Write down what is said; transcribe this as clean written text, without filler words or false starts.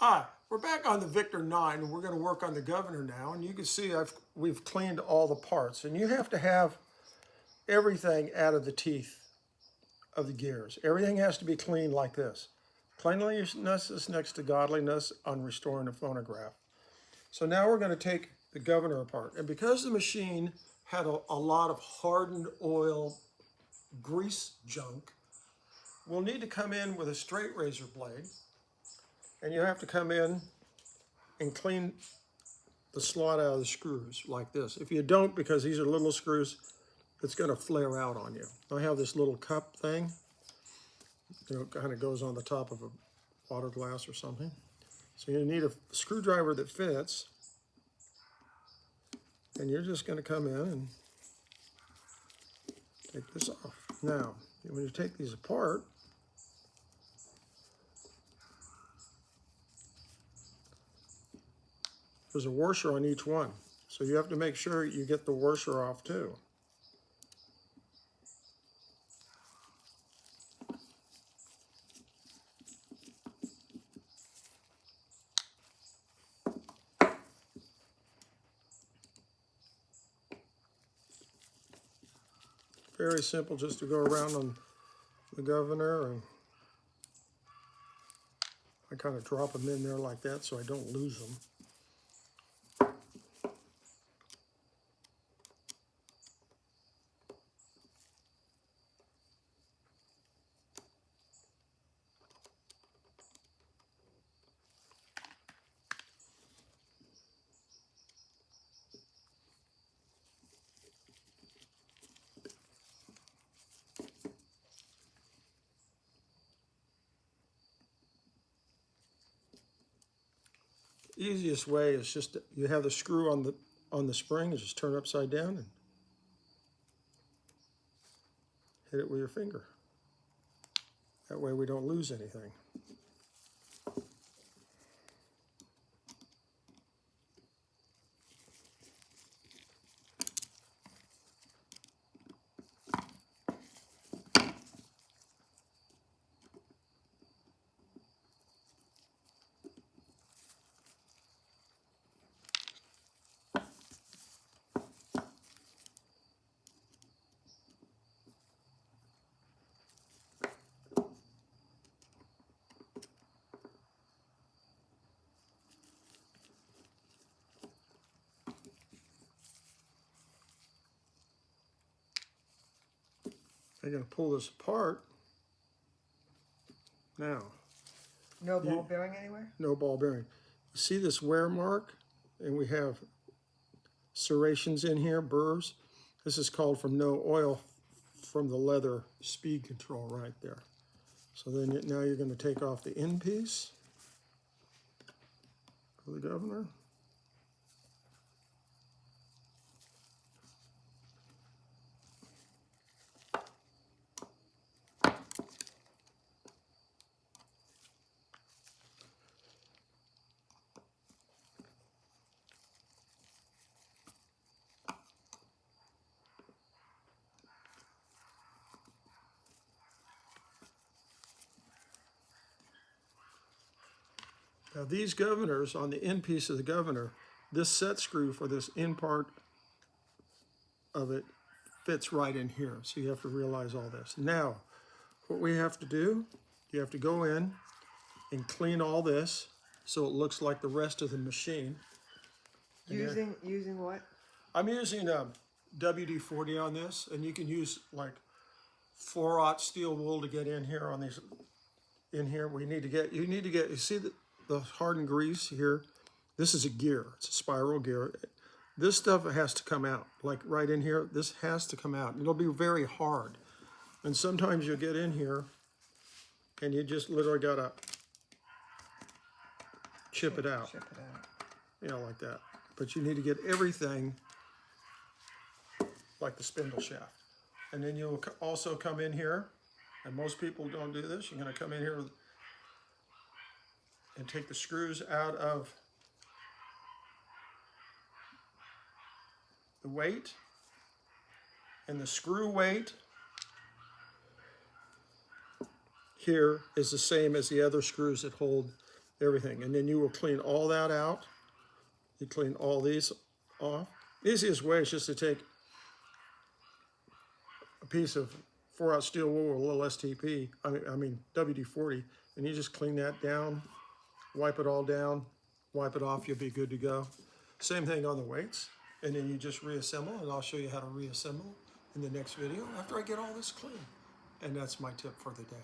Hi, we're back on the Victor 9 and we're going to work on the governor now. And you can see we've cleaned all the parts. And you have to have everything out of the teeth of the gears. Everything has to be cleaned like this. Cleanliness is next to godliness on restoring a phonograph. So now we're going to take the governor apart. And because the machine had a lot of hardened oil grease junk, we'll need to come in with a straight razor blade. And you have to come in and clean the slot out of the screws like this. If you don't, because these are little screws, it's going to flare out on you. I have this little cup thing, kind of goes on the top of a water glass or something. So you need a screwdriver that fits, and you're just going to come in and take this off. Now, when you take these apart, there's a washer on each one. So you have to make sure you get the washer off too. Very simple, just to go around on the governor, and I kind of drop them in there like that so I don't lose them. Easiest way is just you have the screw on the spring, and just turn it upside down and hit it with your finger. That way we don't lose anything. I'm going to pull this apart. Now. No ball bearing anywhere? No ball bearing. You see this wear mark? And we have serrations in here, burrs. This is called from no oil from the leather speed control right there. So then now you're going to take off the end piece of the governor. Now these governors, on the end piece of the governor, this set screw for this end part of it fits right in here. So you have to realize all this. Now, what we have to do, you have to go in and clean all this so it looks like the rest of the machine. Using what? I'm using a WD-40 on this, and you can use like 4/0 steel wool to get in here on these. In here, you need to get. You see the hardened grease here. This is a gear. It's a spiral gear. This stuff has to come out. Like right in here, this has to come out. It'll be very hard. And sometimes you'll get in here, and you just literally gotta chip it out. Chip it out. You know, like that. But you need to get everything like the spindle shaft. And then you'll also come in here, and most people don't do this. You're going to come in here and take the screws out of the weight. And the screw weight here is the same as the other screws that hold everything. And then you will clean all that out. You clean all these off. The easiest way is just to take a piece of 4-aught steel wool with a little STP, I mean WD-40, and you just clean that down, wipe it all down, wipe it off, you'll be good to go. Same thing on the weights, and then you just reassemble, and I'll show you how to reassemble in the next video after I get all this clean. And that's my tip for the day.